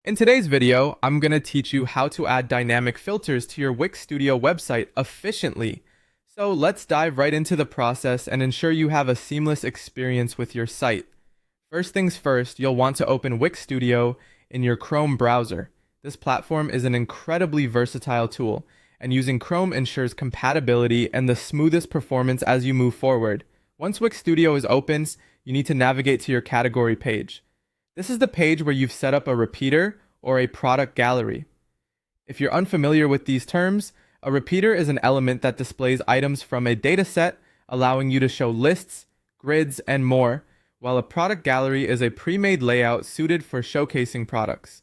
In today's video, I'm going to teach you how to add dynamic filters to your Wix Studio website efficiently. So let's dive right into the process and ensure you have a seamless experience with your site. First things first, you'll want to open Wix Studio in your Chrome browser. This platform is an incredibly versatile tool, and using Chrome ensures compatibility and the smoothest performance as you move forward. Once Wix Studio is open, you need to navigate to your category page. This is the page where you've set up a repeater or a product gallery. If you're unfamiliar with these terms, a repeater is an element that displays items from a dataset, allowing you to show lists, grids, and more, while a product gallery is a pre-made layout suited for showcasing products.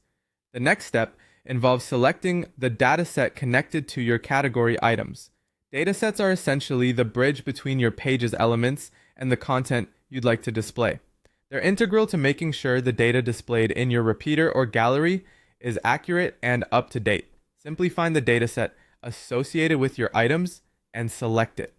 The next step involves selecting the dataset connected to your category items. Datasets are essentially the bridge between your page's elements and the content you'd like to display. They're integral to making sure the data displayed in your repeater or gallery is accurate and up to date. Simply find the dataset associated with your items and select it.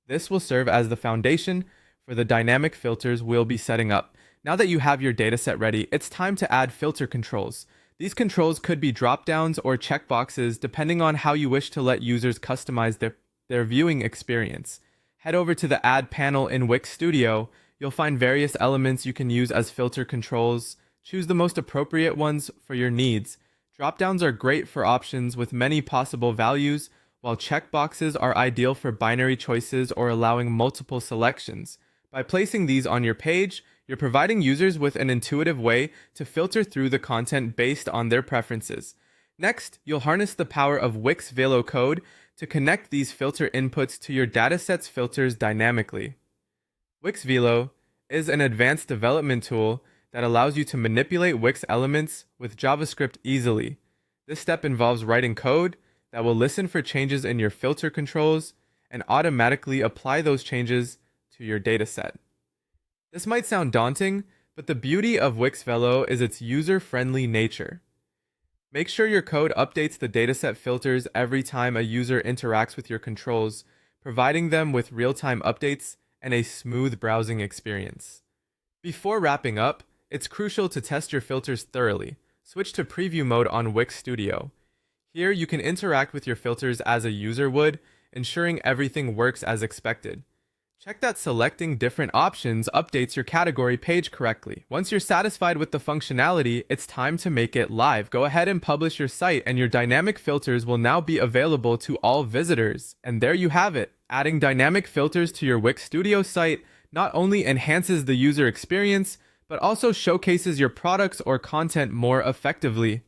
This will serve as the foundation for the dynamic filters we'll be setting up. Now that you have your dataset ready, it's time to add filter controls. These controls could be dropdowns or checkboxes depending on how you wish to let users customize their viewing experience. Head over to the Add panel in Wix Studio. You'll find various elements you can use as filter controls. Choose the most appropriate ones for your needs. Dropdowns are great for options with many possible values, while checkboxes are ideal for binary choices or allowing multiple selections. By placing these on your page, you're providing users with an intuitive way to filter through the content based on their preferences. Next, you'll harness the power of Wix Velo code to connect these filter inputs to your dataset's filters dynamically. Wix Velo is an advanced development tool that allows you to manipulate Wix elements with JavaScript easily. This step involves writing code that will listen for changes in your filter controls and automatically apply those changes to your dataset. This might sound daunting, but the beauty of Wix Velo is its user-friendly nature. Make sure your code updates the dataset filters every time a user interacts with your controls, providing them with real-time updates and a smooth browsing experience. Before wrapping up, it's crucial to test your filters thoroughly. Switch to preview mode on Wix Studio. Here you can interact with your filters as a user would, ensuring everything works as expected. Check that selecting different options updates your category page correctly. Once you're satisfied with the functionality, it's time to make it live. Go ahead and publish your site, and your dynamic filters will now be available to all visitors. And there you have it. Adding dynamic filters to your Wix Studio site not only enhances the user experience, but also showcases your products or content more effectively.